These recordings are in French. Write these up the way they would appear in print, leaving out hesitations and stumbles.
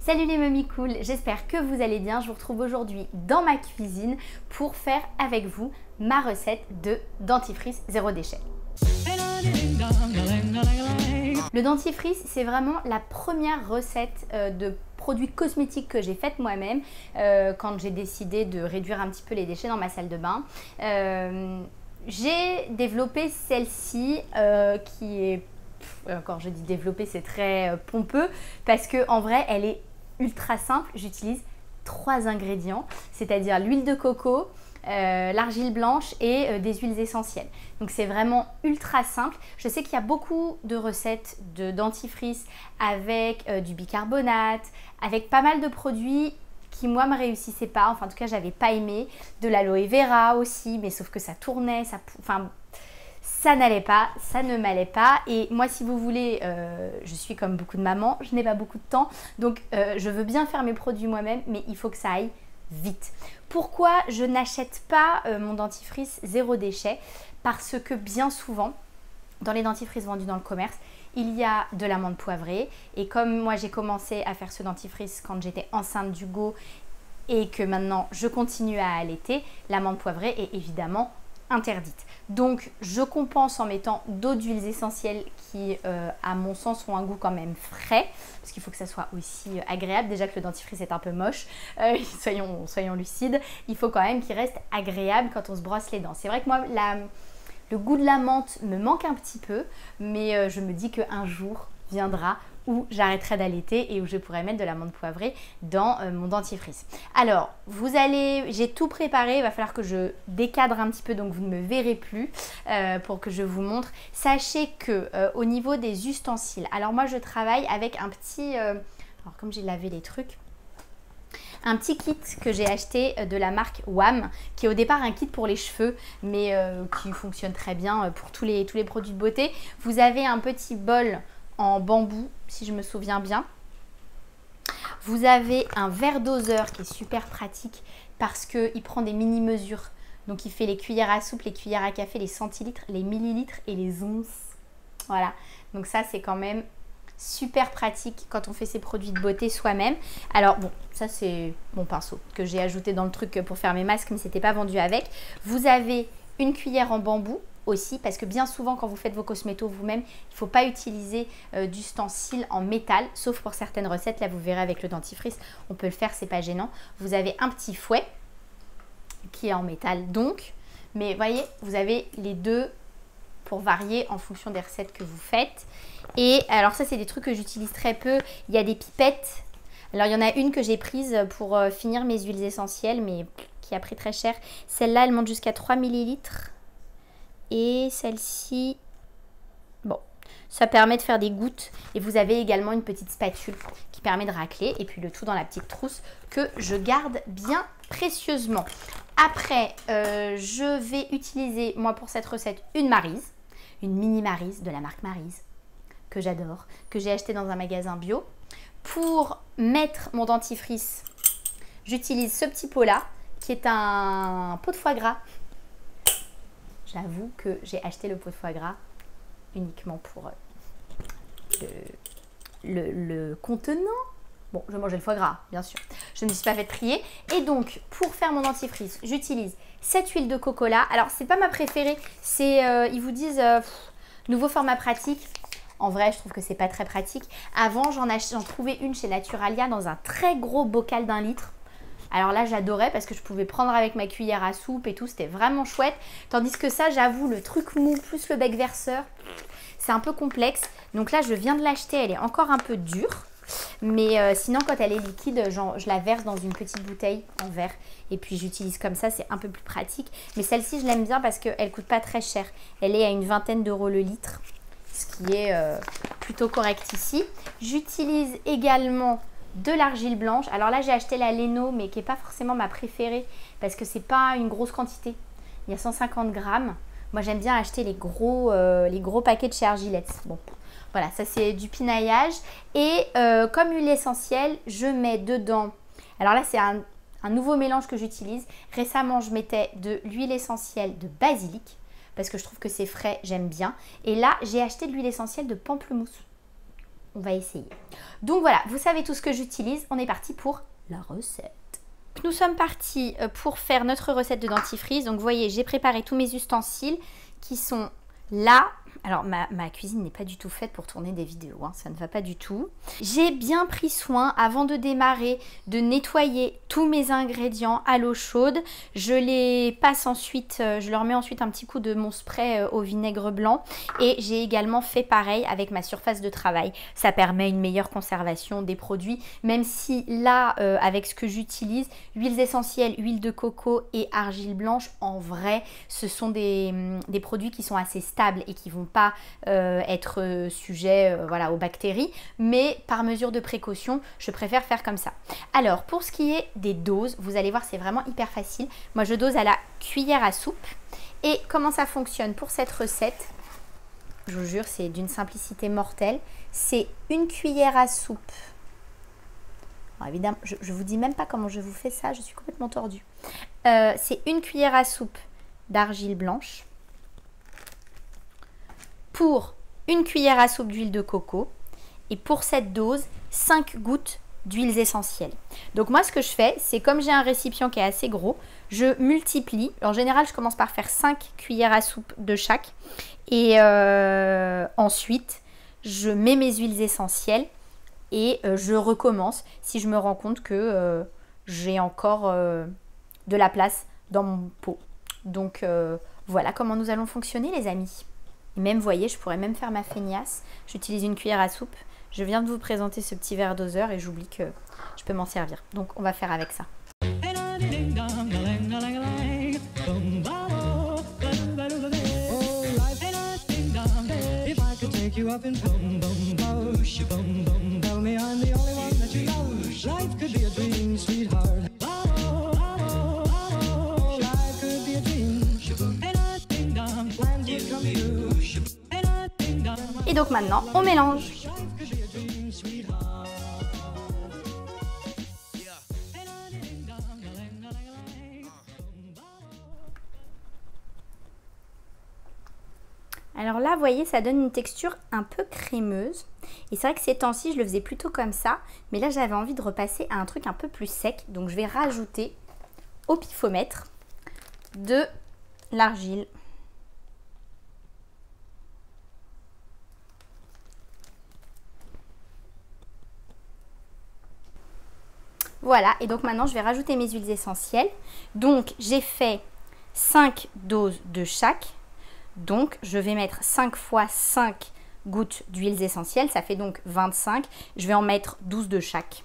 Salut les mamies cool, j'espère que vous allez bien. Je vous retrouve aujourd'hui dans ma cuisine pour faire avec vous ma recette de dentifrice zéro déchet. Le dentifrice, c'est vraiment la première recette de produits cosmétiques que j'ai faite moi-même quand j'ai décidé de réduire un petit peu les déchets dans ma salle de bain. J'ai développé celle-ci qui est, quand je dis développer, c'est très pompeux parce que en vrai, elle est ultra simple. J'utilise 3 ingrédients, c'est-à-dire l'huile de coco, l'argile blanche et des huiles essentielles. Donc c'est vraiment ultra simple. Je sais qu'il y a beaucoup de recettes de dentifrice avec du bicarbonate, avec pas mal de produits qui moi me réussissaient pas, enfin en tout cas j'avais pas aimé, de l'aloe vera aussi, mais sauf que ça tournait, ça n'allait pas, ça ne m'allait pas. Et moi, si vous voulez, je suis comme beaucoup de mamans, je n'ai pas beaucoup de temps, donc je veux bien faire mes produits moi-même, mais il faut que ça aille vite. Pourquoi je n'achète pas mon dentifrice zéro déchet? Parce que bien souvent, dans les dentifrices vendus dans le commerce, il y a de l'amande poivrée. Et comme moi, j'ai commencé à faire ce dentifrice quand j'étais enceinte d'Hugo et que maintenant je continue à allaiter, l'amande poivrée est évidemment interdite. Donc je compense en mettant d'autres huiles essentielles qui à mon sens ont un goût quand même frais, parce qu'il faut que ça soit aussi agréable. Déjà que le dentifrice est un peu moche, soyons lucides, il faut quand même qu'il reste agréable quand on se brosse les dents. C'est vrai que moi le goût de la menthe me manque un petit peu, mais je me dis qu'un jour viendra où j'arrêterai d'allaiter et où je pourrai mettre de l'amande poivrée dans mon dentifrice. Alors, j'ai tout préparé, il va falloir que je décadre un petit peu, donc vous ne me verrez plus pour que je vous montre. Sachez que au niveau des ustensiles, alors moi je travaille avec un petit, alors comme j'ai lavé les trucs, un petit kit que j'ai acheté de la marque WAM, qui est au départ un kit pour les cheveux, mais qui fonctionne très bien pour tous les produits de beauté. Vous avez un petit bol en bambou, si je me souviens bien. Vous avez un verre doseur qui est super pratique parce qu'il prend des mini-mesures. Donc il fait les cuillères à soupe, les cuillères à café, les centilitres, les millilitres et les onces. Voilà, donc ça c'est quand même super pratique quand on fait ses produits de beauté soi-même. Alors bon, ça c'est mon pinceau que j'ai ajouté dans le truc pour faire mes masques, mais c'était pas vendu avec. Vous avez une cuillère en bambou aussi, parce que bien souvent quand vous faites vos cosmétos vous-même, il ne faut pas utiliser d'ustensiles en métal, sauf pour certaines recettes. Là vous verrez avec le dentifrice, on peut le faire, c'est pas gênant. Vous avez un petit fouet qui est en métal donc, mais voyez, vous avez les deux pour varier en fonction des recettes que vous faites. Et alors ça c'est des trucs que j'utilise très peu. Il y a des pipettes. Alors il y en a une que j'ai prise pour finir mes huiles essentielles, mais qui a pris très cher. Celle-là elle monte jusqu'à 3 millilitres. Et celle-ci, bon, ça permet de faire des gouttes. Et vous avez également une petite spatule qui permet de racler. Et puis le tout dans la petite trousse que je garde bien précieusement. Après, je vais utiliser, moi pour cette recette, une Maryse. Une mini Maryse de la marque Maryse, que j'adore, que j'ai acheté dans un magasin bio. Pour mettre mon dentifrice, j'utilise ce petit pot-là, qui est un pot de foie gras. J'avoue que j'ai acheté le pot de foie gras uniquement pour le contenant. Bon, je mangeais le foie gras, bien sûr. Je ne me suis pas fait trier. Et donc, pour faire mon dentifrice, j'utilise cette huile de coco là. Alors, c'est pas ma préférée. Ils vous disent nouveau format pratique. En vrai, je trouve que c'est pas très pratique. Avant, j'en trouvais une chez Naturalia dans un très gros bocal d'1 litre. Alors là, j'adorais parce que je pouvais prendre avec ma cuillère à soupe et tout. C'était vraiment chouette. Tandis que ça, j'avoue, le truc mou plus le bec verseur, c'est un peu complexe. Donc là, je viens de l'acheter. Elle est encore un peu dure. Mais sinon, quand elle est liquide, je la verse dans une petite bouteille en verre. Et puis, j'utilise comme ça. C'est un peu plus pratique. Mais celle-ci, je l'aime bien parce qu'elle ne coûte pas très cher. Elle est à une vingtaine d'euros le litre. Ce qui est plutôt correct ici. J'utilise également de l'argile blanche. Alors là j'ai acheté la Leno mais qui n'est pas forcément ma préférée parce que c'est pas une grosse quantité. Il y a 150 grammes. Moi j'aime bien acheter les gros paquets de chez Argilette. Bon voilà, ça c'est du pinaillage. Et comme huile essentielle, je mets dedans, alors là c'est un nouveau mélange que j'utilise. Récemment je mettais de l'huile essentielle de basilic parce que je trouve que c'est frais, j'aime bien. Et là j'ai acheté de l'huile essentielle de pamplemousse. on va essayer. Donc voilà, vous savez tout ce que j'utilise. On est parti pour la recette. Nous sommes partis pour faire notre recette de dentifrice. Donc vous voyez, j'ai préparé tous mes ustensiles qui sont là. Alors ma cuisine n'est pas du tout faite pour tourner des vidéos, hein, ça ne va pas du tout. J'ai bien pris soin avant de démarrer de nettoyer tous mes ingrédients à l'eau chaude. Je les passe ensuite, je leur mets ensuite un petit coup de mon spray au vinaigre blanc et j'ai également fait pareil avec ma surface de travail. Ça permet une meilleure conservation des produits, même si là avec ce que j'utilise, huiles essentielles, huile de coco et argile blanche, en vrai ce sont des produits qui sont assez stables et qui vont pas être sujets voilà, aux bactéries, mais par mesure de précaution, je préfère faire comme ça. Alors, pour ce qui est des doses, vous allez voir, c'est vraiment hyper facile. Moi, je dose à la cuillère à soupe. Et comment ça fonctionne pour cette recette? Je vous jure, c'est d'une simplicité mortelle. C'est une cuillère à soupe. Alors, évidemment, je vous dis même pas comment je vous fais ça, je suis complètement tordue. C'est une cuillère à soupe d'argile blanche pour une cuillère à soupe d'huile de coco et pour cette dose 5 gouttes d'huiles essentielles. Donc moi ce que je fais, c'est comme j'ai un récipient qui est assez gros, je multiplie. En général je commence par faire 5 cuillères à soupe de chaque et ensuite je mets mes huiles essentielles et je recommence si je me rends compte que j'ai encore de la place dans mon pot. Donc voilà comment nous allons fonctionner les amis. Et même, vous voyez, je pourrais même faire ma feignasse. J'utilise une cuillère à soupe. Je viens de vous présenter ce petit verre doseur et j'oublie que je peux m'en servir. Donc, on va faire avec ça. Et donc maintenant, on mélange. Alors là, vous voyez, ça donne une texture un peu crémeuse. Et c'est vrai que ces temps-ci, je le faisais plutôt comme ça. Mais là, j'avais envie de repasser à un truc un peu plus sec. Donc, je vais rajouter au pifomètre de l'argile. Voilà, et donc maintenant je vais rajouter mes huiles essentielles. Donc j'ai fait 5 doses de chaque. Donc je vais mettre 5 fois 5 gouttes d'huiles essentielles. Ça fait donc 25. Je vais en mettre 12 de chaque.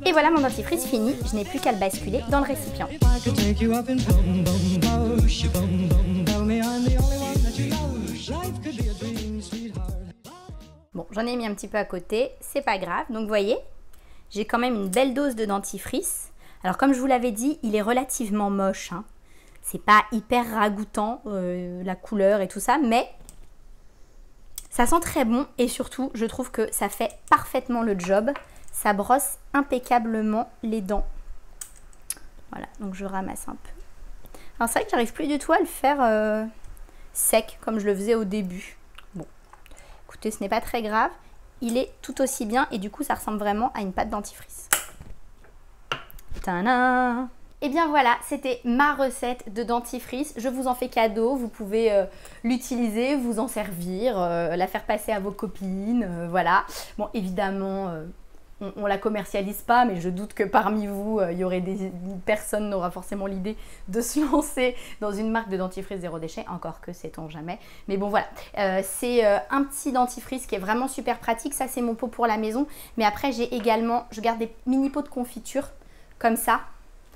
Et voilà mon dentifrice fini. Je n'ai plus qu'à le basculer dans le récipient. Bon, j'en ai mis un petit peu à côté, c'est pas grave. Donc vous voyez, j'ai quand même une belle dose de dentifrice. Alors comme je vous l'avais dit, il est relativement moche, hein. C'est pas hyper ragoûtant, la couleur et tout ça, mais ça sent très bon et surtout, je trouve que ça fait parfaitement le job. Ça brosse impeccablement les dents. Voilà, donc je ramasse un peu. Alors c'est vrai que j'arrive plus du tout à le faire sec comme je le faisais au début. Bon. Écoutez, ce n'est pas très grave, il est tout aussi bien et du coup ça ressemble vraiment à une pâte dentifrice. Tadam! Et bien voilà, c'était ma recette de dentifrice. Je vous en fais cadeau, vous pouvez l'utiliser, vous en servir, la faire passer à vos copines, voilà. Bon, évidemment, on la commercialise pas, mais je doute que parmi vous, il y aurait personne n'aura forcément l'idée de se lancer dans une marque de dentifrice zéro déchet, encore que sait-on jamais. Mais bon voilà, c'est un petit dentifrice qui est vraiment super pratique. Ça c'est mon pot pour la maison, mais après j'ai également, je garde des mini pots de confiture comme ça.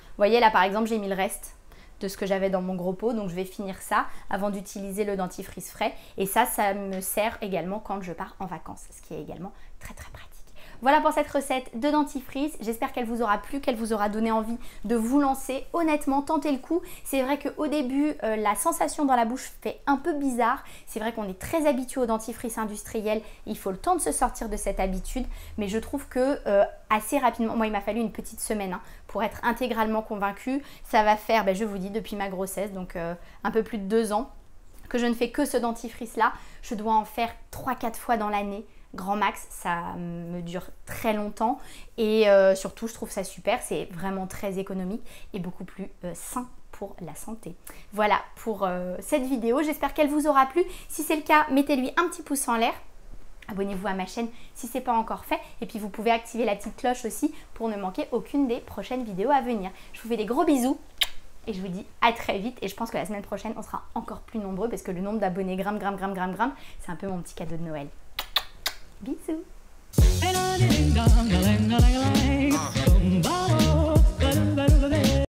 Vous voyez là par exemple j'ai mis le reste de ce que j'avais dans mon gros pot, donc je vais finir ça avant d'utiliser le dentifrice frais. Et ça me sert également quand je pars en vacances, ce qui est également très très pratique. Voilà pour cette recette de dentifrice, j'espère qu'elle vous aura plu, qu'elle vous aura donné envie de vous lancer. Honnêtement, tentez le coup. C'est vrai qu'au début, la sensation dans la bouche fait un peu bizarre. C'est vrai qu'on est très habitué au dentifrice industriel, il faut le temps de se sortir de cette habitude. Mais je trouve que assez rapidement, moi il m'a fallu une petite semaine hein, pour être intégralement convaincue. Ça va faire, je vous dis, depuis ma grossesse, donc un peu plus de 2 ans. que je ne fais que ce dentifrice là, je dois en faire 3-4 fois dans l'année. Grand max, ça me dure très longtemps et surtout je trouve ça super, c'est vraiment très économique et beaucoup plus sain pour la santé. Voilà pour cette vidéo, j'espère qu'elle vous aura plu. Si c'est le cas, mettez-lui un petit pouce en l'air. Abonnez-vous à ma chaîne si ce n'est pas encore fait et puis vous pouvez activer la petite cloche aussi pour ne manquer aucune des prochaines vidéos à venir. Je vous fais des gros bisous et je vous dis à très vite et je pense que la semaine prochaine on sera encore plus nombreux parce que le nombre d'abonnés grimpe, c'est un peu mon petit cadeau de Noël. Bisous.